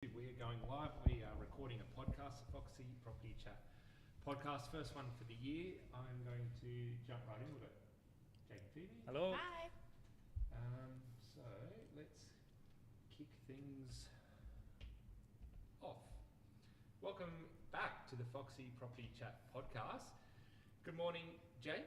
We're going live. We are recording a podcast, the Foxy Property Chat podcast, first one for the year. I'm going to jump right in with it. Jake and Phoebe. Hello. Hi. So let's kick things off. Welcome back to the Foxy Property Chat podcast. Good morning, Jake.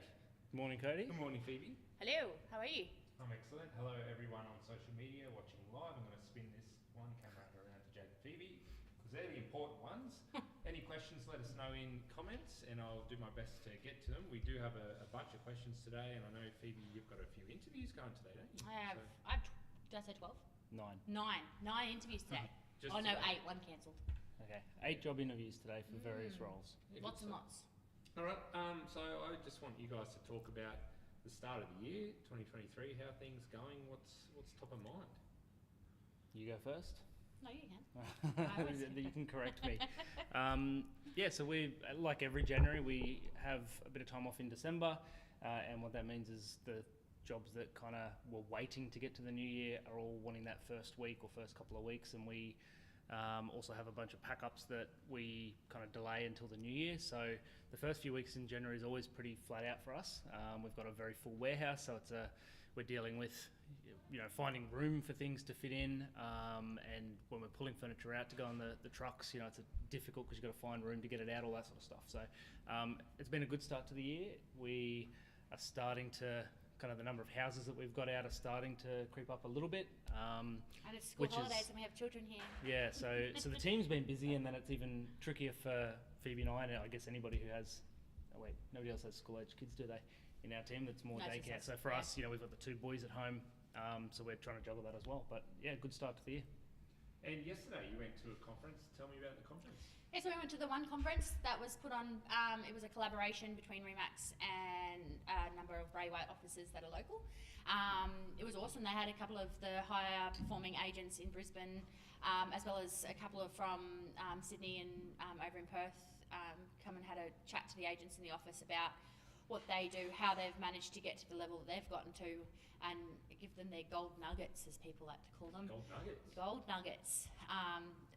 Good morning, Cody. Good morning, Phoebe. Hello, how are you? I'm excellent. Hello, everyone on social media watching live. I'm going to spin this one camera around to Jake and Phoebe because they're the important ones. Any questions, let us know in comments and I'll do my best to get to them. We do have a bunch of questions today, and I know, Phoebe, you've got a few interviews going today, don't you? Did I say 12? 9. Nine interviews today. Just Oh no, today. 8, one cancelled. Okay. 8 job interviews today for various roles. Yeah, Lots good and stuff. lots. All right, so I just want you guys to talk about the start of the year, 2023, how are things going, what's top of mind? You go first. No, you can. You can correct me. So we, like every January, we have a bit of time off in December, and what that means is the jobs that kind of were waiting to get to the new year are all wanting that first week or first couple of weeks, and we also have a bunch of pack-ups that we kind of delay until the new year. So the first few weeks in January is always pretty flat out for us. We've got a very full warehouse, so we're dealing with finding room for things to fit in, and when we're pulling furniture out to go on the trucks, it's difficult because you've got to find room to get it out, all that sort of stuff. So it's been a good start to the year. We are starting to the number of houses that we've got out are starting to creep up a little bit. And it's school holidays and we have children here. Yeah, so the team's been busy, and then it's even trickier for Phoebe and I guess anybody who has, nobody else has school-age kids, do they, in our team? That's more No, it's daycare. just So for us, us, we've got the 2 boys at home, so we're trying to juggle that as well. But yeah, good start to the year. And yesterday you went to a conference. Tell me about the conference. Yeah, so we went to the one conference that was put on, it was a collaboration between Remax and a number of Bray White offices that are local. It was awesome. They had a couple of the higher performing agents in Brisbane, as well as a couple of from Sydney and over in Perth, come and had a chat to the agents in the office about what they do, how they've managed to get to the level that they've gotten to, and give them their gold nuggets, as people like to call them. Gold nuggets. Gold nuggets.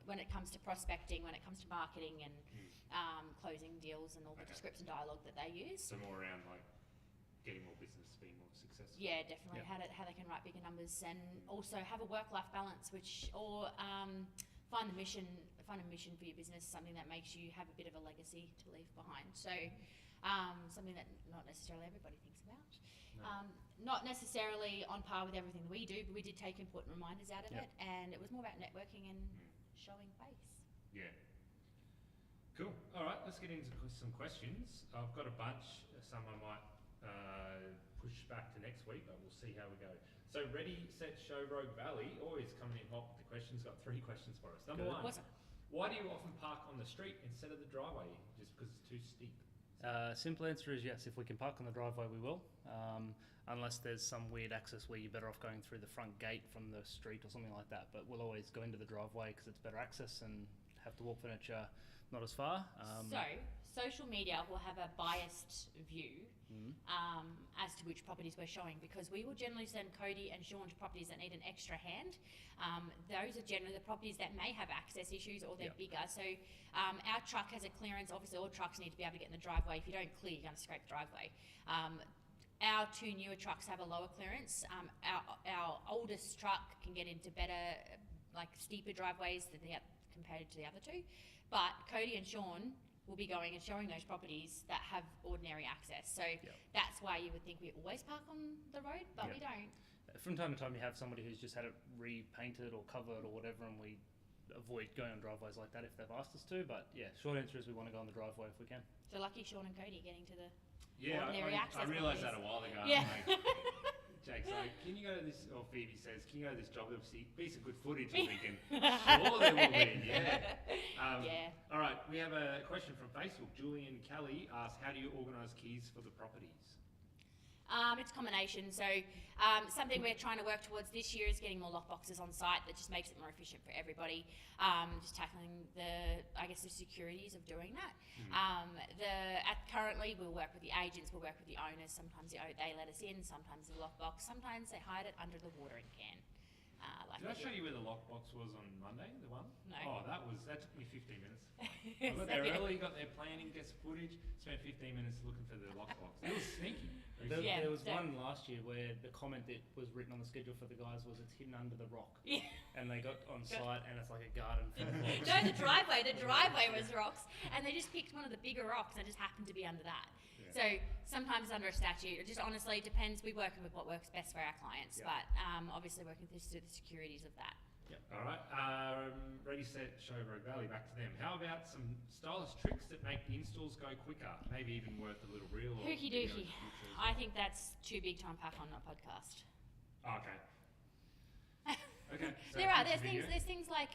When it comes to prospecting, when it comes to marketing and closing deals and all the scripts and dialogue that they use. So more around getting more business, being more successful. Yeah, definitely. Yep. How they can write bigger numbers and also have a work-life balance, find a mission for your business, something that makes you have a bit of a legacy to leave behind. So something that not necessarily everybody thinks about. No. Not necessarily on par with everything that we do, but we did take important reminders out of Yep. it, and it was more about networking and showing face. Yeah. Cool. All right, let's get into some questions. I've got a bunch. Some I might push back to next week, but we'll see how we go. So Ready, Set, Show, Rogue Valley, always coming in hot with the questions. Got 3 questions for us. Number Good. 1, Awesome. why do you often park on the street instead of the driveway? Just because it's too steep? Simple answer is yes. If we can park on the driveway, we will. Unless there's some weird access where you're better off going through the front gate from the street or something like that. But we'll always go into the driveway because it's better access and have to walk furniture not as far. So, social media will have a biased view as to which properties we're showing, because we will generally send Cody and Sean to properties that need an extra hand. Those are generally the properties that may have access issues or they're bigger. So our truck has a clearance. Obviously, all trucks need to be able to get in the driveway. If you don't clear, you're going to scrape the driveway. Our 2 newer trucks have a lower clearance. Our oldest truck can get into better, steeper driveways than compared to the other 2. But Cody and Sean will be going and showing those properties that have ordinary access. So that's why you would think we always park on the road, but we don't. From time to time, you have somebody who's just had it repainted or covered or whatever, and we avoid going on driveways like that if they've asked us to. But yeah, short answer is we want to go on the driveway if we can. So lucky Sean and Cody getting to the I ordinary access realised that properties. a while ago. Yeah. Jake's like, can you go to this, or Phoebe says, can you go to this job? There'll be some good footage this weekend. Sure there will be, yeah. All right, we have a question from Facebook. Julian Kelly asks, how do you organise keys for the properties? It's a combination. So something we're trying to work towards this year is getting more lockboxes on site. That just makes it more efficient for everybody. Just tackling the securities of doing that. Currently we'll work with the agents, we'll work with the owners. Sometimes they let us in, sometimes the lockbox, sometimes they hide it under the watering can. like Did I they show do. you where the lockbox was on Monday? The one? No. Oh, that took me 15 minutes. I got there early, got there planning, get some footage, spent 15 minutes looking for the lockbox. It was sneaky. Yeah, There was so- one last year where the comment that was written on the schedule for the guys was it's hidden under the rock. Yeah. And they got on site and it's like a garden full of rocks. No, the driveway was rocks, and they just picked one of the bigger rocks and it just happened to be under that. Yeah. So sometimes under a statute, it just honestly depends. We work with what works best for our clients, Yeah. but obviously working through the securities of that. All right, ready, set, show Rogue Valley, back to them. How about some stylish tricks that make the installs go quicker? Maybe even worth a little reel or Hooky video dooky. in the future as I well. think that's too big to unpack on a podcast. Oh, okay. Okay. So There's future video. things like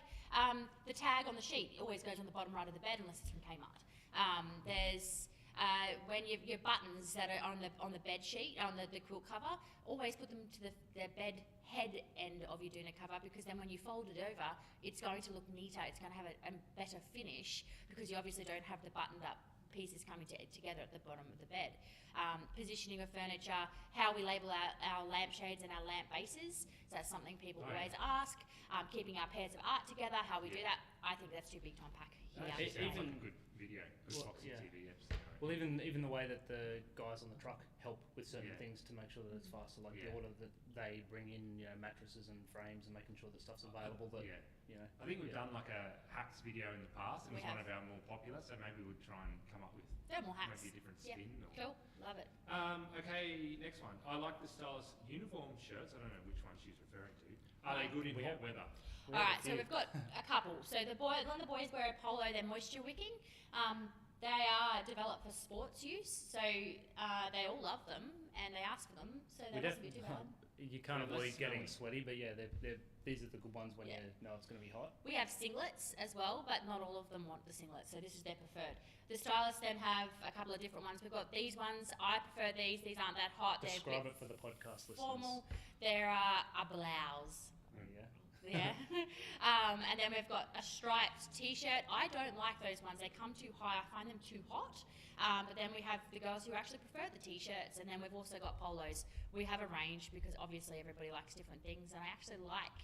the tag on the sheet always goes on the bottom right of the bed unless it's from Kmart. There's when your buttons that are on the bed sheet, on the quilt cover, always put them to the bed head end of your doona cover, because then when you fold it over, it's going to look neater. It's going to have a better finish because you obviously don't have the buttoned up pieces coming together at the bottom of the bed. Positioning of furniture, how we label our lampshades and our lamp bases. So that's something people Oh, yeah. always ask. Keeping our pairs of art together, how we do that. I think that's too big to unpack That here. actually sounds Even- like a good video, good Well, Foxy yeah. TV episode. Well, even the way that the guys on the truck help with certain Yeah. things to make sure that it's faster, like Yeah. the order that they bring in, mattresses and frames and making sure that stuff's available. That Yeah. I I think we've done like a hacks video in the past. It We was one have. Uh, of our more popular, so maybe we'd try and come up with Thermal hats. maybe a different Yeah. spin. Or, Cool. Love it. Okay, next one. I like the stylish uniform shirts. I don't know which one she's referring to. Are they good in We hot have- weather? We All have a right, so few. we've got a couple. So one of the boys wear a polo. They're moisture wicking. They are developed for sports use, so they all love them and they ask for them. So We they mustn't be too bad. You can't Well, avoid less getting smelly. sweaty, but yeah, these are the good ones when Yeah. you know it's going to be hot. We have singlets as well, but not all of them want the singlet, so this is their preferred. The stylists then have a couple of different ones. We've got these ones. I prefer these. These aren't that hot. They're a Describe bit it for the podcast listeners. formal. They're a blouse. Yeah. Yeah. And then we've got a striped t-shirt. I don't like those ones. They come too high. I find them too hot. But then we have the girls who actually prefer the t-shirts, and then we've also got polos. We have a range because obviously everybody likes different things, and I actually like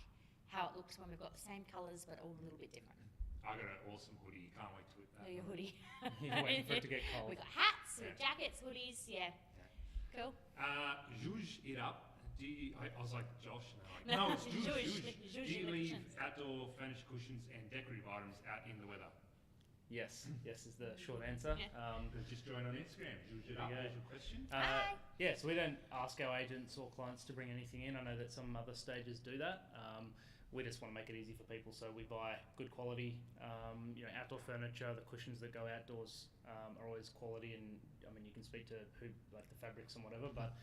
how it looks when we've got the same colours but all a little bit different. I got an awesome hoodie. Can't wait to whip that. Oh, your hoodie. You're waiting for it to get cold. We've got hats, Yeah. jackets, hoodies. Yeah. Cool. Zhuzh it up. I was like Josh. And No, no, it's Zhuzh. Zhuzh. Zhuzh. Zhuzh Do you in the leave kitchens. outdoor furniture cushions and decorative items out in the weather? Yes is the short answer. Yeah. Just join on Instagram. Zhuzh it up. There you go. Was your question? Hi. Yeah, so we don't ask our agents or clients to bring anything in. I know that some other stages do that. We just want to make it easy for people, so we buy good quality, outdoor furniture. The cushions that go outdoors are always quality, and I mean you can speak to who like the fabrics and whatever. But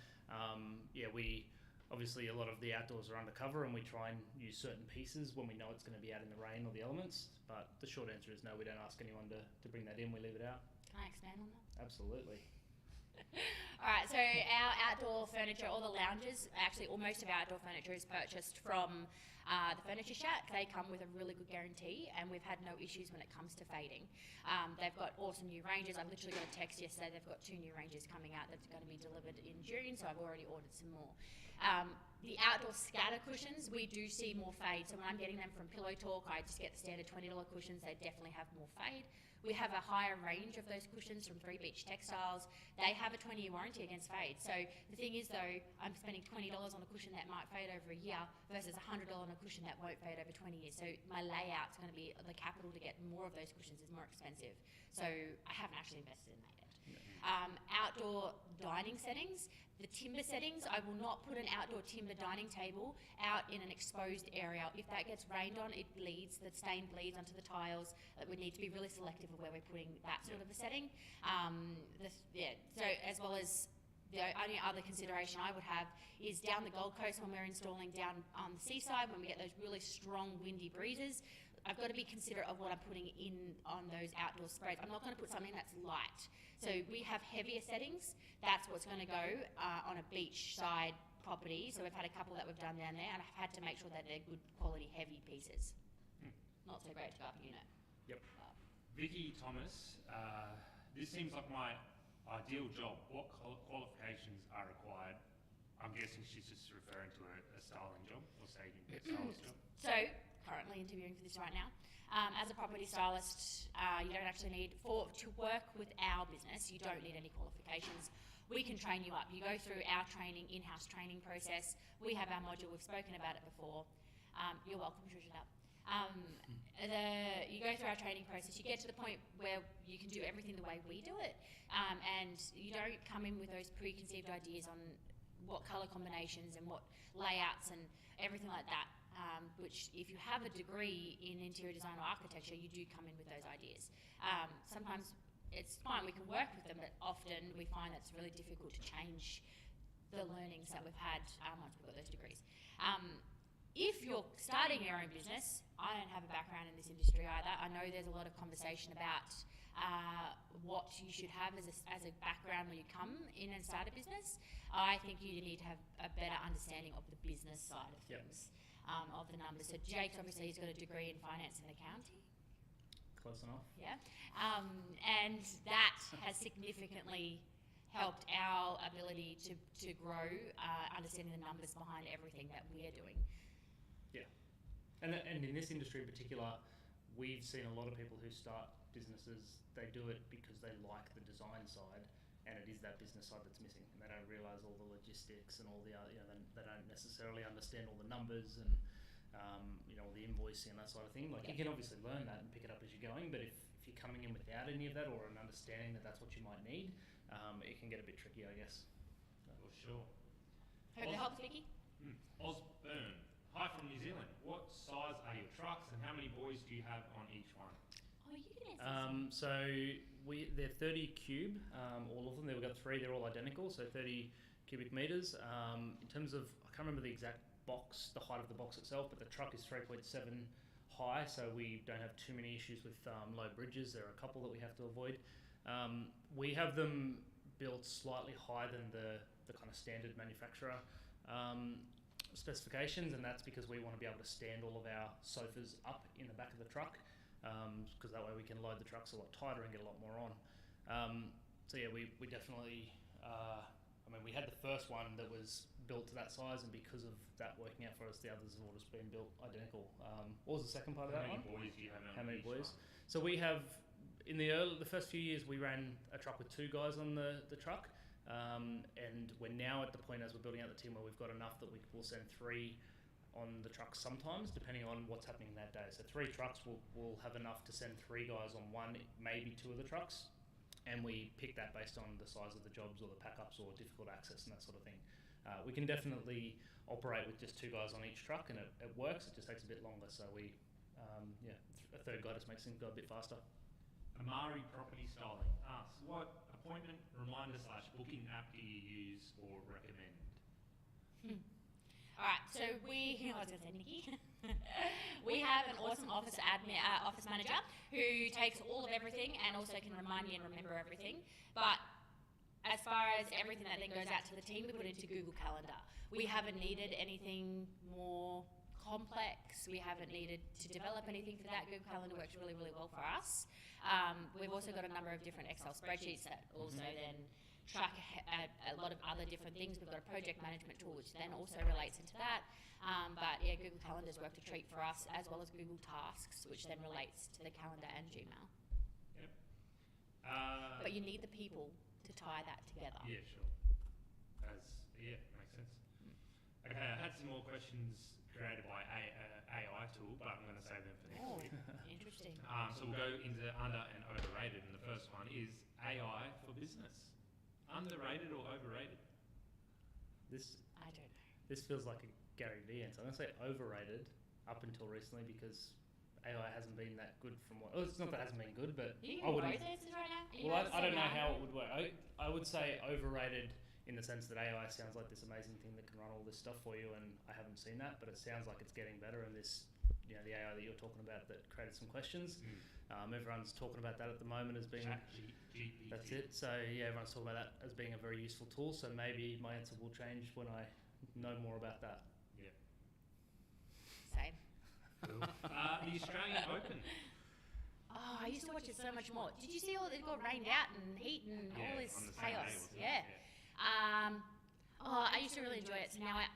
we obviously a lot of the outdoors are undercover, and we try and use certain pieces when we know it's going to be out in the rain or the elements. But the short answer is no. We don't ask anyone to bring that in. We leave it out. Can I expand on that? Absolutely. All right, so our outdoor furniture, all the lounges, actually all most of our outdoor furniture is purchased from the Furniture Shack. They come with a really good guarantee, and we've had no issues when it comes to fading. They've got awesome new ranges. I literally got a text yesterday. They've got 2 new ranges coming out that's going to be delivered in June, so I've already ordered some more. The outdoor scatter cushions, we do see more fade. So when I'm getting them from Pillow Talk, I just get the standard $20 cushions. They definitely have more fade. We have a higher range of those cushions from 3 Beach Textiles. They have a 20-year warranty against fade. So the thing is, though, I'm spending $20 on a cushion that might fade over a year versus $100 on a cushion that won't fade over 20 years. So my layout's going to be, the capital to get more of those cushions is more expensive. So I haven't actually invested in that yet. Outdoor dining settings, the timber settings, I will not put an outdoor timber dining table out in an exposed area. If that gets rained on, it bleeds, the stain bleeds onto the tiles. We need to be really selective of where we're putting that sort of a setting. So as well as the only other consideration I would have is down the Gold Coast when we're installing down on the seaside, when we get those really strong windy breezes, I've got to be considerate of what I'm putting in on those outdoor sprays. I'm not going to put something that's light. So we have heavier settings. That's what's going to go on a beachside property. So we've had a couple that we've done down there, and I've had to make sure that they're good quality heavy pieces. Not so great to go up a unit. Yep. Vicky Thomas, this seems like my ideal job. What qualifications are required? I'm guessing she's just referring to a styling job or staging stylist job. So, currently interviewing for this right now. As a property stylist, you don't actually need, to work with our business, you don't need any qualifications. We can train you up. You go through our training, in-house training process. We have our module, we've spoken about it before. You're welcome, Trisha. You go through our training process, you get to the point where you can do everything the way we do it, and you don't come in with those preconceived ideas on what colour combinations and what layouts and everything like that, which if you have a degree in interior design or architecture, you do come in with those ideas. Sometimes it's fine, we can work with them, but often we find it's really difficult to change the learnings that we've had once we've got those degrees. If you're starting your own business, I don't have a background in this industry either. I know there's a lot of conversation about what you should have as a background when you come in and start a business. I think you need to have a better understanding of the business side of things, of the numbers. So Jake's obviously, he's got a degree in finance and accounting. Close enough. Yeah. And that has significantly helped our ability to grow, understanding the numbers behind everything that we're doing. Yeah. And in this industry in particular, we've seen a lot of people who start businesses, they do it because they like the design side, and it is that business side that's missing, and they don't realise all the logistics and all the other, they don't necessarily understand all the numbers and the invoicing and that sort of thing. Like, you can obviously learn that and pick it up as you're going, but if you're coming in without any of that or an understanding that that's what you might need, it can get a bit tricky, I guess. For sure. Hope that helps, Vicky. Osborne, hi from New Zealand. What size are your trucks and how many boys do you have on each one? Oh, you can answer So they're 30 cube, all of them. We've got 3, they're all identical, so 30 cubic metres. In terms of, I can't remember the exact box, the height of the box itself, but the truck is 3.7 high, so we don't have too many issues with low bridges. There are a couple that we have to avoid. We have them built slightly higher than the kind of standard manufacturer specifications, and that's because we want to be able to stand all of our sofas up in the back of the truck, because that way we can load the trucks a lot tighter and get a lot more on. So yeah, we definitely, we had the first one that was built to that size, and because of that working out for us, the others have all just been built identical. What was the second part of that one? How many boys do you have on How many each boys? one? So we have, in the first few years, we ran a truck with 2 guys on the truck, and we're now at the point as we're building out the team where we've got enough that we'll send 3 on the truck sometimes, depending on what's happening that day. So 3 trucks will have enough to send 3 guys on 1, maybe 2 of the trucks, and we pick that based on the size of the jobs or the pack-ups or difficult access and that sort of thing. We can definitely operate with just 2 guys on each truck, and it works. It just takes a bit longer, so a 3rd guy just makes things go a bit faster. Amari Property Styling asks, what appointment reminder / booking app do you use or recommend? All right, so I was going to say Nikki. We have an awesome office manager who takes all of everything and also can remind me and remember everything. But as far as everything that then goes out to the team, we put it into Google Calendar. We haven't needed anything more complex. We haven't needed to develop anything for that. Google Calendar works really, really well for us. We've also got a number of different Excel spreadsheets that also then track a lot of other different things. We've got a project management tool which then also relates into that. But yeah, Google Calendar's worked a treat for us, as well as Google Tasks, which then relates to the calendar and Gmail. Yep. But you need the people to tie that together. Yeah, sure. Makes sense. Okay, I had some more questions created by AI tool, but I'm going to save them for next week. Interesting. So we'll go into under and overrated, and the first one is AI for business. Underrated or overrated? I don't know. This feels like a Gary Vee answer. I'm going to say overrated up until recently, because AI hasn't been that good from what... It's not that it hasn't been good, but You I can wouldn't... both answers right now? I don't know how it would work. I would say overrated in the sense that AI sounds like this amazing thing that can run all this stuff for you, and I haven't seen that, but it sounds like it's getting better, and this, the AI that you're talking about that created some questions, everyone's talking about that at the moment as being... ChatGPT. That's it. So yeah, everyone's talking about that as being a very useful tool, so maybe my answer will change when I know more about that. Yeah. Same. Cool. The Australian Open. Oh, I used to watch it so much more. Did you see all it got rained out and heat and all this on the same chaos? day, wasn't it? Yeah. Oh, I used to really enjoy it, so now I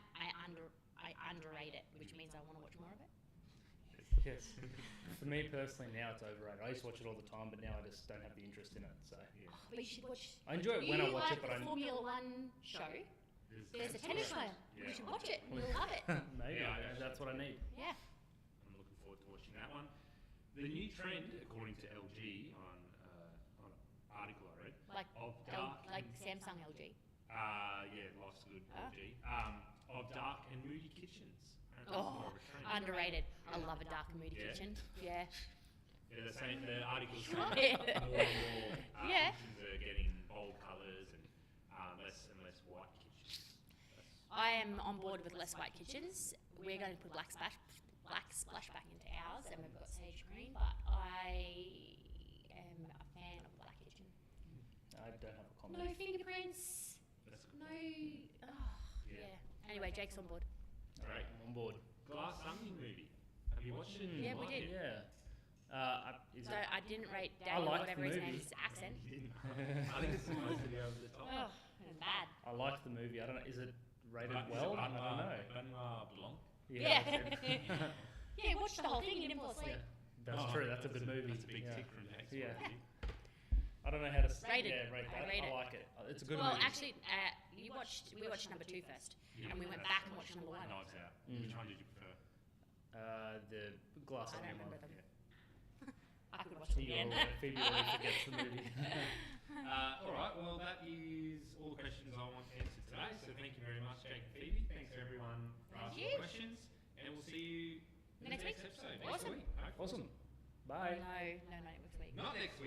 underrate it, which means I want to watch more of it. Yes. For me personally, now it's overrated. I used to watch it all the time, but now I just don't have the interest in it. So Yeah. Oh, but you should watch. I enjoy it when I watch it, but the I'm Formula One show. There's a tennis player. Yeah. You should watch it. You'll love it. maybe Yeah, that's what I need. Yeah. I'm looking forward to watching that one. The new trend, according to LG, on an article I read, Like of dark, like Samsung LG. yeah, life's good, Ah. LG, of dark and moody kitchens. Apparently it's Oh, more of a trend. underrated. I love a dark and moody Yeah. kitchen. Yeah. Yeah, they're saying the article's saying Yeah. more and more Yeah. kitchens are getting bold colours and less white kitchens. I am on board with less white kitchens. We're going to put black splash back into ours, and we've got sage green. But I am a fan of black kitchen. I don't have a No comment. fingerprints. That's good. No. Oh, Yeah. yeah. Anyway, Jake's on board. Great. I'm on board. Glass Onion movie. Have you watched it? Yeah, You we like did. it? Yeah. Is So it? I didn't rate I Daniel, liked whatever the his name movie. is, accent. You didn't. I think it's supposed to be over the top. Oh, it's bad. I liked the movie. I don't know. Is it rated Is it well? I don't know. Benoit Blanc. Yeah. that's it. Yeah, watch the whole thing. You didn't fall asleep. That's Oh, true. That's a good movie. That's a big yeah. tick from Jake's Yeah. point of view. I don't know how to Rate it. Yeah, rate I that. rate I it. like it. It's a good Well, movie. actually, we watched number 2 first, Yeah, and we went that's back and right. watched number 1. Knives Out. Mm. Which one did you prefer? The Glass I don't Onion one. remember them. Yeah. I could watch it again. Phoebe always forgets the movie. All right. Well, that is all the questions I want answered today. So thank you very much, Jake and Phoebe. Thanks to everyone for Thank asking you. questions, and we'll see you in Next the week. next episode Awesome. next week. Hopefully. Awesome. Bye. No, next week. Not next week.